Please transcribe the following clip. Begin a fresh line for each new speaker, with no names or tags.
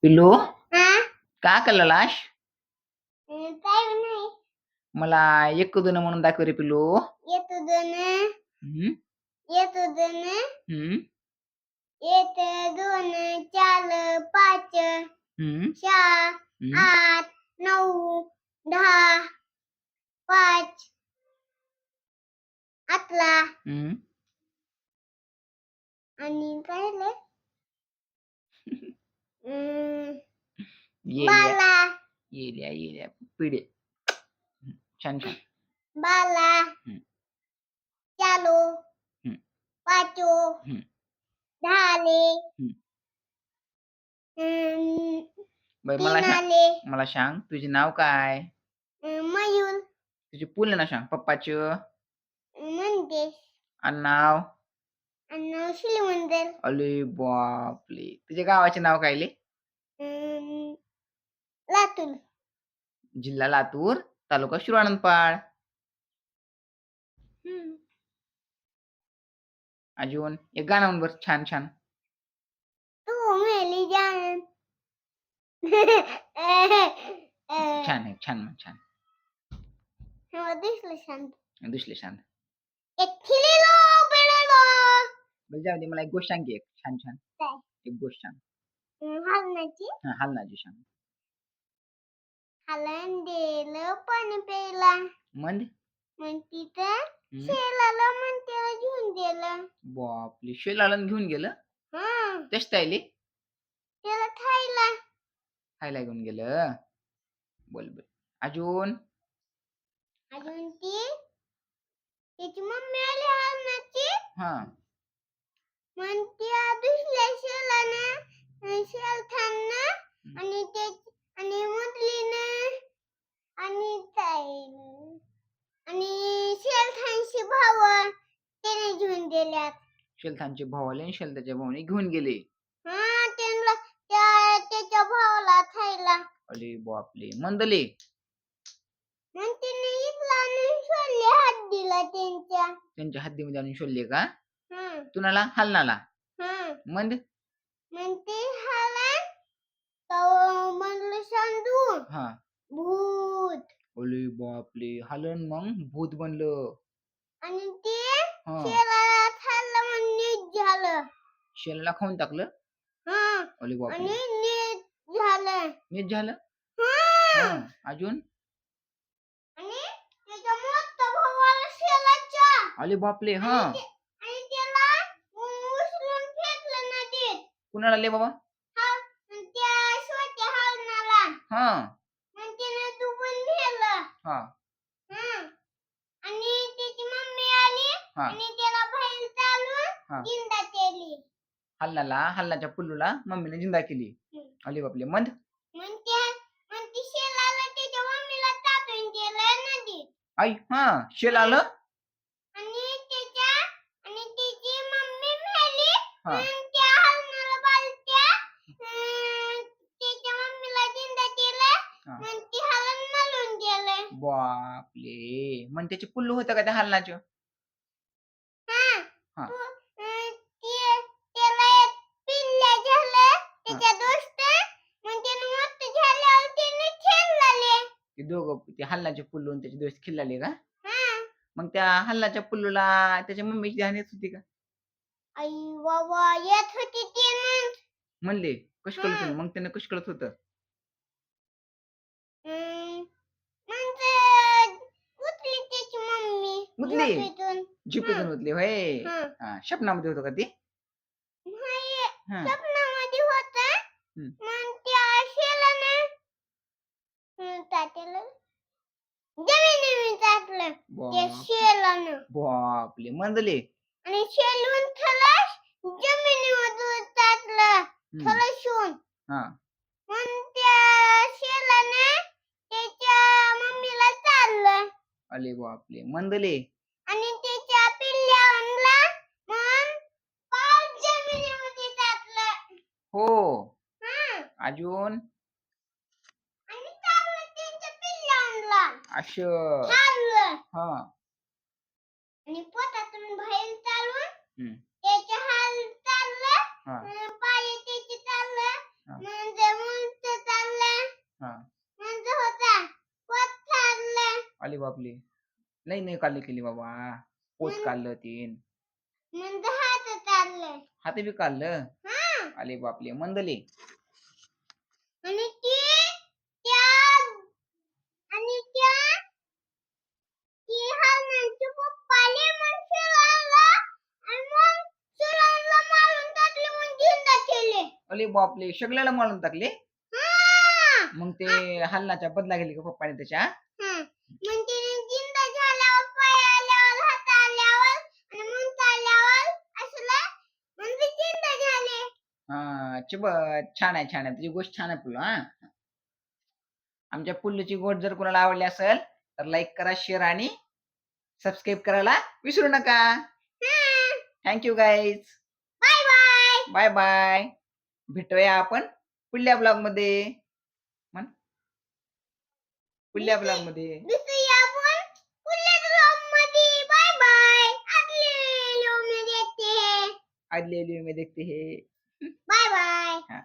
पिल्लू
हा
का कल्लाश
काय नाही
मला एक दोन म्हणून दाखव रे पिल्लू.
येतो दोन
हम्म
येतो दोन
हम्म
येत दोन चार पाच
हम्म
सहा
हम्म
8 9 10 5 11
हम्म
आणि काय झालं
येल्या
12
येल्या पिढे छान छान
12
हम्म
चालो
हम्म
पाचो
हम्म
दहाले
हम्म. बरं
तीनाले
मला सांग तुझे नाव काय?
मयूर
तुझे पूर्ण नाव सांग. पप्पाचं
मंदेश
आडनाव.
आणि शिलवंदर
अरे बापले. तुझ्या गावाचे नाव काय ले?
लातूर
जिल्हा लातूर, तालुका शिरोआनंदपाळ. अजून एक गाणं म्हण बरं छान छान.
तू मेली जान
छान आहे छान म्हण छान.
दिसलं शांत
दुसरे शांत.
एक खिलेलो बेडलो
बरं जाऊ दे मला एक गोष्ट सांग की एक छान छान.
काय
एक गोष्ट सांग.
हलण्याची
हलनाची सांग.
हलन दिलं पाणी प्यायला
मंद
मग तिथं शेलाला म्हणते घेऊन दिलं
बापले. शेलाला घेऊन गेलं तेच तायले
त्याला खायला
खायला घेऊन गेलं. बोल बोल अजून
अजून ती त्याची मम्मी आली हलनाची
हा
मग ती दुसऱ्या शेलानं शेल थांबणं आणि ते आणि मुदलीनं आणि आणि शेलखानशी भाव त्याने घेऊन दिल्यात.
शेलथानचे भाऊ आले आणि शेलताच्या भावाने घेऊन गेले.
त्यांना त्याच्या भावाला खायला.
अरे बापले. मंदले
मग तिने इथला आणून सोडले हात दिला
त्यांच्या हद्दीमध्ये आणून शोधले का?
हं
तुनाला हलनाला मंद
मग ते हलन तो म्हणलं सांडू
हा
भूत
अरे बापले. हलन मग भूत बनलं
आणि ते
हा
शेलाला खाल्लं म्हणून नीट झालं.
शेलाला खाऊन टाकलं. अरे बापले.
आणि नीट झालं.
नीट झालं. अजून
आणि त्याच्या मोठा भावाला शेलाच्या
अरे बापले.
आणि त्याला उचलून फेकलं नदीत.
कुणाला ले बाबा?
त्या छोट्या हलनाला मग त्याने डुबून नेलं. आणि त्याची मम्मी आली आणि त्याला बाहेर चालून जिंदा केली.
हलनाच्या पुल्लूला मम्मीने जिंदा केली. अरे बापले. मंद
मग ती शेलाला त्याच्या मम्मीला टाकून गेलं नदीत.
आई शेल आलं
आणि त्याची मम्मी मेली. त्या हलनाला बालत्या त्याच्या मम्मीला जिंदा केलं. मग ती हलन मरून गेलं.
बापले. मग त्याचे पुल्लू होतं का त्या हलनाचं?
त्याला पिल्ल्या झालं त्याच्या दोस्त मग त्यानं मोठं झाल्यावर त्याने खेळले.
ते दोघं ते हलनाचे पुल्लू आणि त्याचे दोस्त खिल्लाले का? मग त्या हलनाच्या पुल्लूला त्याच्या मम्मीची ध्यान येत होती का?
आई बाबा येत होती ते
म्हणले कश कळत होतं? मग त्यानं कश कळत होतं?
म्हणजे उठली त्याची मम्मी
उठली?
झोपेतून.
झोपेतून उठली होय. स्वप्नामध्ये होतं का ते?
स्वप्नामध्ये होता. मग त्या शेलानं तात्याला जमिनीवर टाकलं त्या शेलानं.
बापले. मंदले
आणि शेलून खलास जमिनीवर टाकलं खलासून. मग त्या शेलानं त्याच्या मम्मीला चाललं.
अरे बापले. मंदले
आणि त्याच्या पिल्लाला मग पाच जमिनीमध्ये टाकलं.
हो. अजून
आणि चाललं त्यांच्या पिल्लाला
असं
चाललं. आणि पोटातून बाहेर चालून त्याच्या हाल चाललं पाय त्याचे चाललं म्हणजे
अरे बापले, नाही नाही काढली केली बाबा, पोट
मग
काढलं तीन,
मग हातात आणलंय.
हात बी काढलं.
हा.
अरे बापले मंदले.
आणि त्या आणि ती हरणांचे पप्पा आले मग शिरायला आणि मग शिरायला मारून टाकले मग जिंदा केले.
अरे बापले, सगळ्याला मारून टाकले.
हा.
मग ते हल्लाचा बदला घेतली का पप्पाने त्याच्या?
हा. मग तिने जिंदा झाल्यावर पाय आल्यावर हात आल्यावर आणि मग चालल्यावर असलं मग ते जिंदा झाले.
हा चिब, छान आहे छान आहे, तुझी गोष्ट छान आहे पिल्लू. हा, आमच्या पुल्लूची गोष्ट जर कोणाला आवडली असेल तर लाईक करा, शेअर आणि सबस्क्राईब करायला विसरू नका. Thank you guys.
Bye bye.
Bye bye. भेटूया आपण पुढल्या ब्लॉग मध्ये. म्हण, पुढल्या ब्लॉग मध्ये.
भेटूया आपण पुढल्या ब्लॉगमध्ये. Bye bye. अगले व्हिडिओ में देखते हैं.
अगले व्हिडिओ में देखते हैं.
Bye bye.
हा.